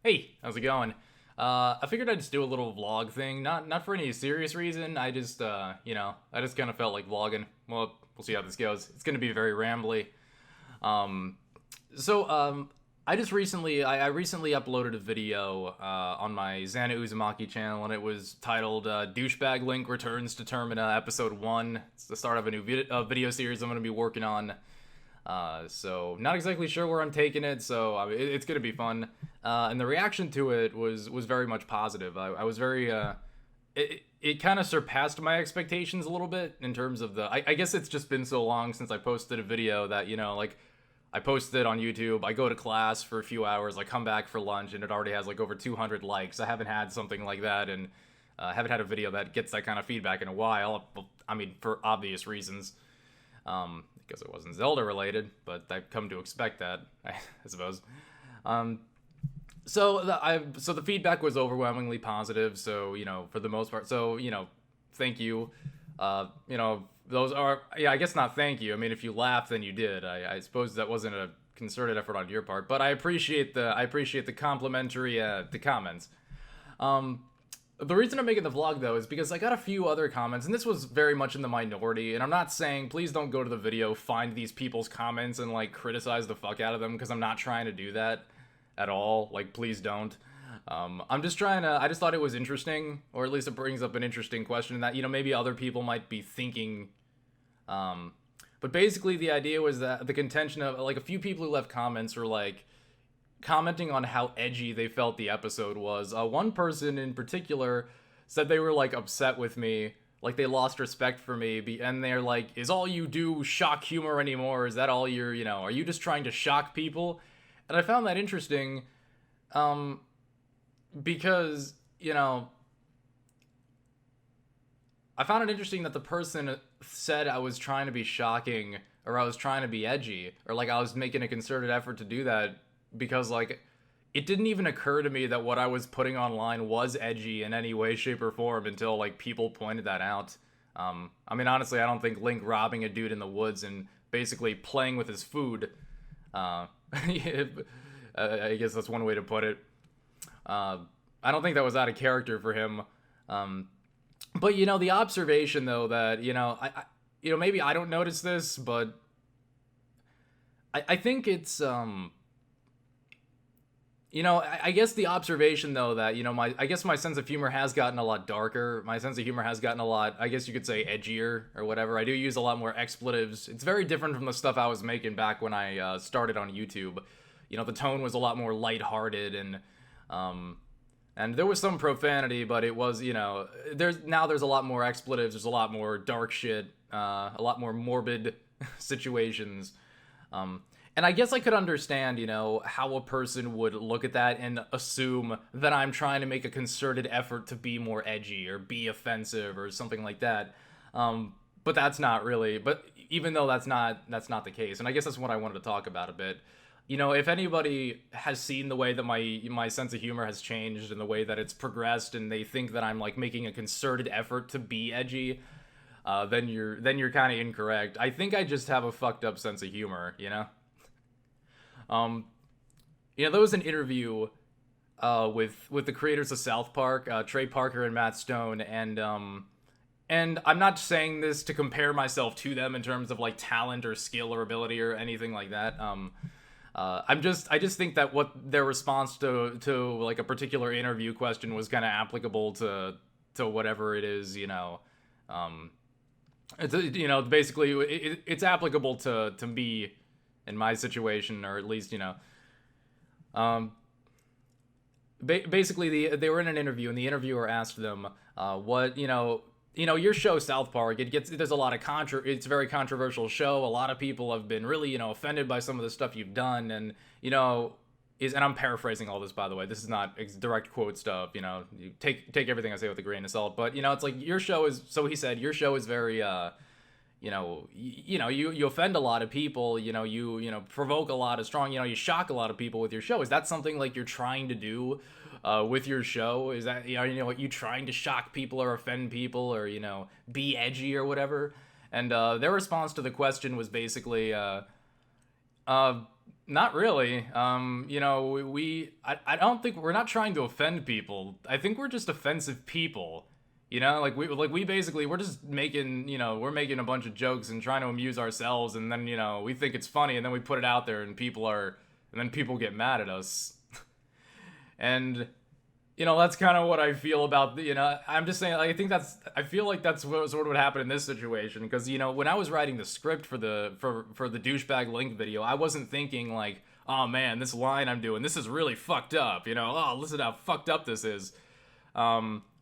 Hey, how's it going? I figured I'd just do a little vlog thing, not for any serious reason. I just, I just kind of felt like vlogging. Well, we'll see how this goes. It's gonna be very rambly. Um, so I recently uploaded a video on my Xana Uzumaki channel, and it was titled "Douchebag Link Returns to Termina Episode 1." It's the start of a new video series I'm gonna be working on. So not exactly sure where I'm taking it. So it's gonna be fun. And the reaction to it was very much positive. I was very it kind of surpassed my expectations a little bit in terms of I guess it's just been so long since I posted a video that like I posted it on YouTube. I go to class for a few hours. I come back for lunch, and it already has like over 200 likes. I haven't had something like that, and haven't had a video that gets that kind of feedback in a while. I mean, for obvious reasons. Because it wasn't Zelda related, but I've come to expect that, I suppose. Um, so the feedback was overwhelmingly positive. So for the most part, so thank you. Those are I guess not thank you. I mean, if you laughed, then you did. I suppose that wasn't a concerted effort on your part, but I appreciate the complimentary the comments. Um, the reason I'm making the vlog though is because I got a few other comments, and this was very much in the minority. And I'm not saying please don't go to the video, find these people's comments, and like criticize the fuck out of them, because I'm not trying to do that at all. Like, please don't. I'm just trying to. I just thought it was interesting, or at least it brings up an interesting question that maybe other people might be thinking. Um, but basically, the idea was that the contention of like a few people who left comments were like commenting on how edgy they felt the episode was. One person in particular said they were like upset with me, like they lost respect for me, and they're like, "Is all you do shock humor anymore? Is that all are you just trying to shock people?" And I found that interesting, um, because I found it interesting that the person said I was trying to be shocking, or I was trying to be edgy, or like I was making a concerted effort to do that, because like it didn't even occur to me that what I was putting online was edgy in any way, shape, or form until like people pointed that out. I mean, honestly, I don't think Link robbing a dude in the woods and basically playing with his food. I guess that's one way to put it. Uh, I don't think that was out of character for him. Um, but the observation though that maybe I don't notice this, but I think it's I guess the observation though that I guess my sense of humor has gotten a lot darker. My sense of humor has gotten a lot, I guess you could say, edgier or whatever. I do use a lot more expletives. It's very different from the stuff I was making back when I started on YouTube. The tone was a lot more lighthearted, um, and there was some profanity, but it was there's a lot more expletives. There's a lot more dark shit, a lot more morbid situations. And I guess I could understand, how a person would look at that and assume that I'm trying to make a concerted effort to be more edgy or be offensive or something like that. But that's not really. But even though that's not the case, and I guess that's what I wanted to talk about a bit. If anybody has seen the way that my sense of humor has changed and the way that it's progressed, and they think that I'm like making a concerted effort to be edgy, then you're kind of incorrect. I think I just have a fucked up sense of humor. Um, there was an interview with the creators of South Park, Trey Parker and Matt Stone, and I'm not saying this to compare myself to them in terms of like talent or skill or ability or anything like that. I just think that what their response to like a particular interview question was kind of applicable to whatever it is. Um, it's basically it's applicable to me in my situation, or at least um, basically they were in an interview, and the interviewer asked them what your show South Park, there's a lot of it's a very controversial show. A lot of people have been really offended by some of the stuff you've done, and and I'm paraphrasing all this, by the way. This is not direct quote stuff. You take everything I say with a grain of salt. But it's like your show is. So he said your show is very you offend a lot of people. You provoke a lot of strong. You shock a lot of people with your show. Is that something like you're trying to do with your show? Is that what you trying to shock people or offend people, or be edgy or whatever? And their response to the question was basically Not really. I don't think we're not trying to offend people. I think we're just offensive people. We basically we're just making, we're making a bunch of jokes and trying to amuse ourselves, and then, we think it's funny, and then we put it out there, and then people get mad at us. And that's kind of what I feel about I'm just saying, like, I feel like that's what sort of would happen in this situation, because when I was writing the script for the douchebag Link video, I wasn't thinking like, oh man, this line I'm doing, this is really fucked up, oh, listen how fucked up this is.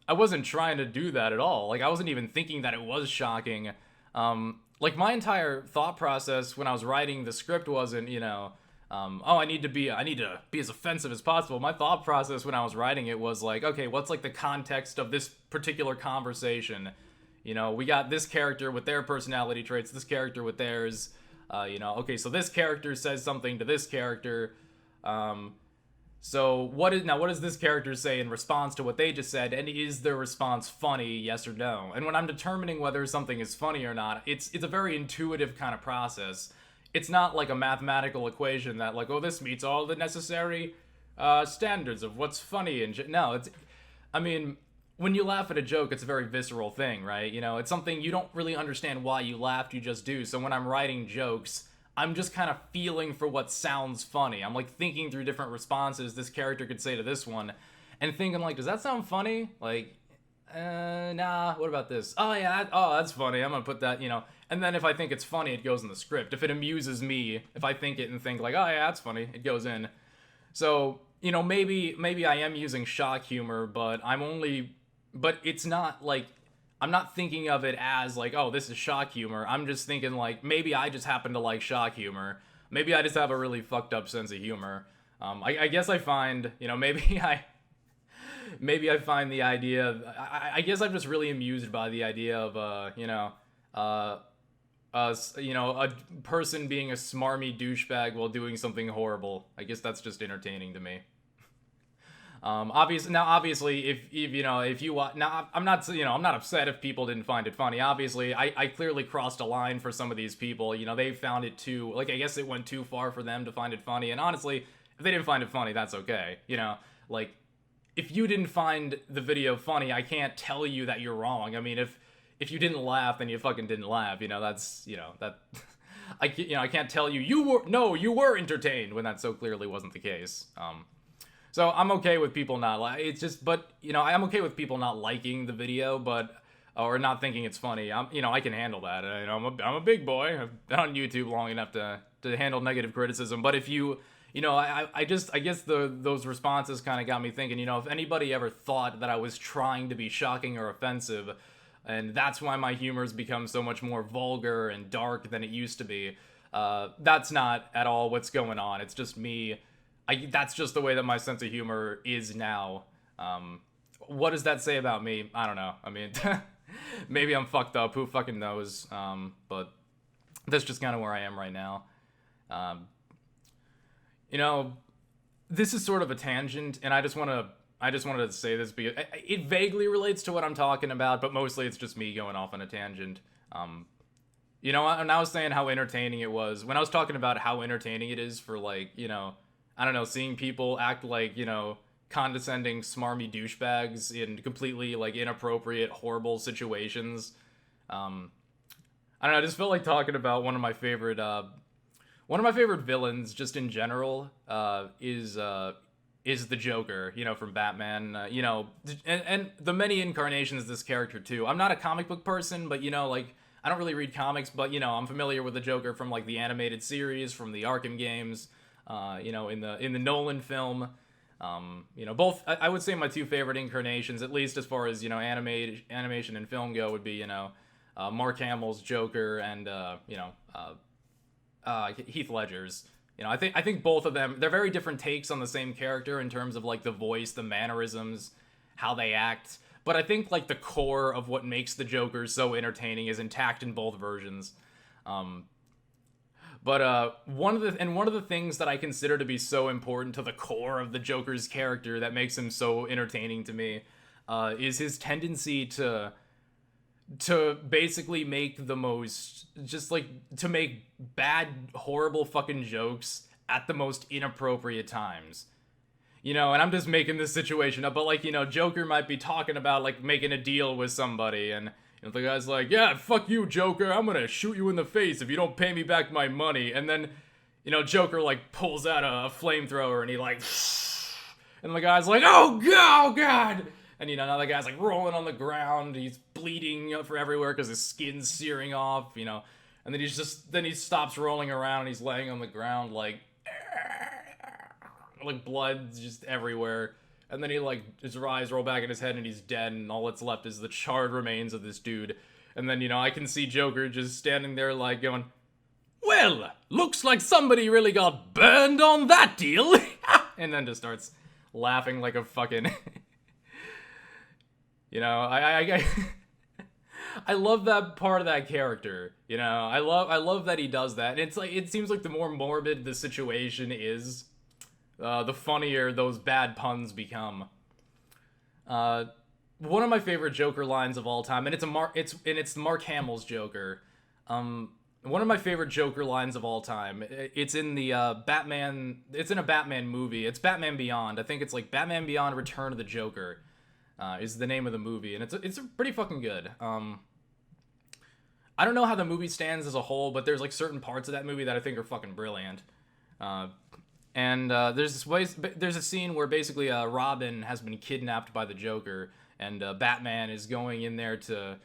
I wasn't trying to do that at all. Like, I wasn't even thinking that it was shocking. Like, my entire thought process when I was writing the script wasn't, oh, I need to be as offensive as possible. My thought process when I was writing it was like, okay, what's like the context of this particular conversation? We got this character with their personality traits, this character with theirs. Okay, so this character says something to this character. So what does this character say in response to what they just said, and is their response funny, yes or no? And when I'm determining whether something is funny or not, it's a very intuitive kind of process. It's not like a mathematical equation that, like, oh, this meets all the necessary standards of what's funny. And no, I mean, when you laugh at a joke, it's a very visceral thing, right? It's something you don't really understand why you laughed, you just do. So when I'm writing jokes, I'm just kind of feeling for what sounds funny. I'm like thinking through different responses this character could say to this one, and thinking like, does that sound funny? Like, nah, what about this? Oh yeah, that's funny. I'm gonna put that, And then if I think it's funny, it goes in the script. If it amuses me, if I think it and think like, oh yeah, that's funny, it goes in. So, maybe I am using shock humor, but it's not like, I'm not thinking of it as like, oh, this is shock humor. I'm just thinking like, maybe I just happen to like shock humor. Maybe I just have a really fucked up sense of humor. I guess I find, maybe I find the idea. I guess I'm just really amused by the idea of, a person being a smarmy douchebag while doing something horrible. I guess that's just entertaining to me. Obviously, if you now, I'm not, I'm not upset if people didn't find it funny. Obviously, I clearly crossed a line for some of these people. They found it too, like, I guess it went too far for them to find it funny. And honestly, if they didn't find it funny, that's okay. Like, if you didn't find the video funny, I can't tell you that you're wrong. I mean, if you didn't laugh, then you fucking didn't laugh. That's, that. I can't tell you you were entertained when that so clearly wasn't the case. So I'm okay with people not I'm okay with people not liking the video, or not thinking it's funny. I can handle that. I'm a big boy. I've been on YouTube long enough to handle negative criticism. But if I guess those responses kind of got me thinking. If anybody ever thought that I was trying to be shocking or offensive, and that's why my humor's become so much more vulgar and dark than it used to be, that's not at all what's going on. It's just me. That's just the way that my sense of humor is now. What does that say about me? I don't know. I mean, maybe I'm fucked up. Who fucking knows? But that's just kind of where I am right now. This is sort of a tangent, and I just wanted to say this because it vaguely relates to what I'm talking about, but mostly it's just me going off on a tangent. When I was saying how entertaining it was, when I was talking about how entertaining it is for, like, I don't know, seeing people act like, condescending, smarmy douchebags in completely, like, inappropriate, horrible situations. I don't know, I just felt like talking about one of my favorite villains, just in general, is the Joker, from Batman, and the many incarnations of this character, too. I'm not a comic book person, but, like, I don't really read comics, but, I'm familiar with the Joker from, like, the animated series, from the Arkham games, in the Nolan film. Both, I would say my two favorite incarnations, at least as far as, animation and film go, would be, Mark Hamill's Joker and, Heath Ledger's. I think both of them, they're very different takes on the same character in terms of, like, the voice, the mannerisms, how they act. But I think, like, the core of what makes the Joker so entertaining is intact in both versions. But one of the things that I consider to be so important to the core of the Joker's character that makes him so entertaining to me is his tendency to basically make the most, just like, to make bad, horrible fucking jokes at the most inappropriate times. You know, and I'm just making this situation up, but like, you know, Joker might be talking about like making a deal with somebody, and you know, the guy's like, yeah, fuck you, Joker, I'm gonna shoot you in the face if you don't pay me back my money. And then, you know, Joker like pulls out a flamethrower and he like, and the guy's like, oh god, oh god. And you know, now the guy's like rolling on the ground, he's bleeding for everywhere because his skin's searing off, you know. And then he stops rolling around and he's laying on the ground like blood just everywhere. And then he like, his eyes roll back in his head and he's dead, and all that's left is the charred remains of this dude. And then, you know, I can see Joker just standing there like going, well, looks like somebody really got burned on that deal. And then just starts laughing like a fucking you know, I love that part of that character. You know, I love that he does that. And it's like, it seems like the more morbid the situation is, the funnier those bad puns become. One of my favorite Joker lines of all time, and it's Mark Hamill's Joker. One of my favorite Joker lines of all time. It's in the Batman. It's in a Batman movie. It's Batman Beyond. I think it's like Batman Beyond: Return of the Joker, is the name of the movie, and it's pretty fucking good. I don't know how the movie stands as a whole, but there's like certain parts of that movie that I think are fucking brilliant. And there's a scene where basically Robin has been kidnapped by the Joker, and Batman is going in there to,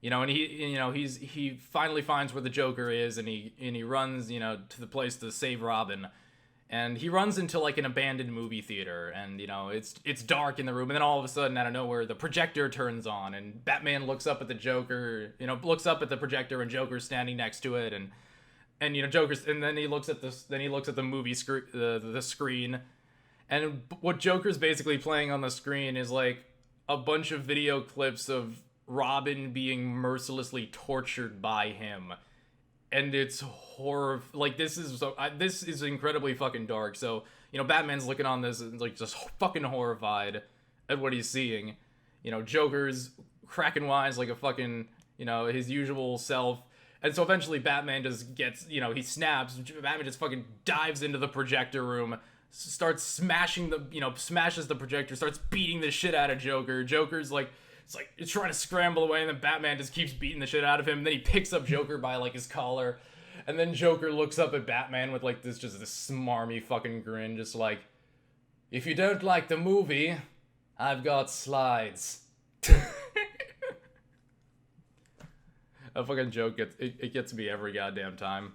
you know, and he finally finds where the Joker is, and he runs, you know, to the place to save Robin, and he runs into like an abandoned movie theater, and you know it's dark in the room, and then all of a sudden out of nowhere the projector turns on, and Batman looks up at the Joker, you know, looks up at the projector, and Joker's standing next to it, and you know, and then he looks at the movie screen, the screen, and what Joker's basically playing on the screen is like a bunch of video clips of Robin being mercilessly tortured by him, and it's horror. Like this is incredibly fucking dark. So you know, Batman's looking on this and like just fucking horrified at what he's seeing. You know, Joker's cracking wise like a fucking, you know, his usual self. And so eventually Batman just gets, you know, he snaps. Batman just fucking dives into the projector room, starts smashes the projector, starts beating the shit out of Joker. Joker's like, it's trying to scramble away, and then Batman just keeps beating the shit out of him. And then he picks up Joker by like his collar, and then Joker looks up at Batman with like this smarmy fucking grin, just like, if you don't like the movie, I've got slides. A fucking joke gets me every goddamn time.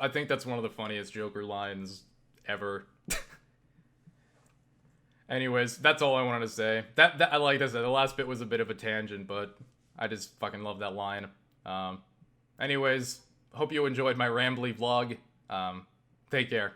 I think that's one of the funniest Joker lines ever. Anyways, that's all I wanted to say. That I like this. The last bit was a bit of a tangent, but I just fucking love that line. Anyways, hope you enjoyed my rambly vlog. Take care.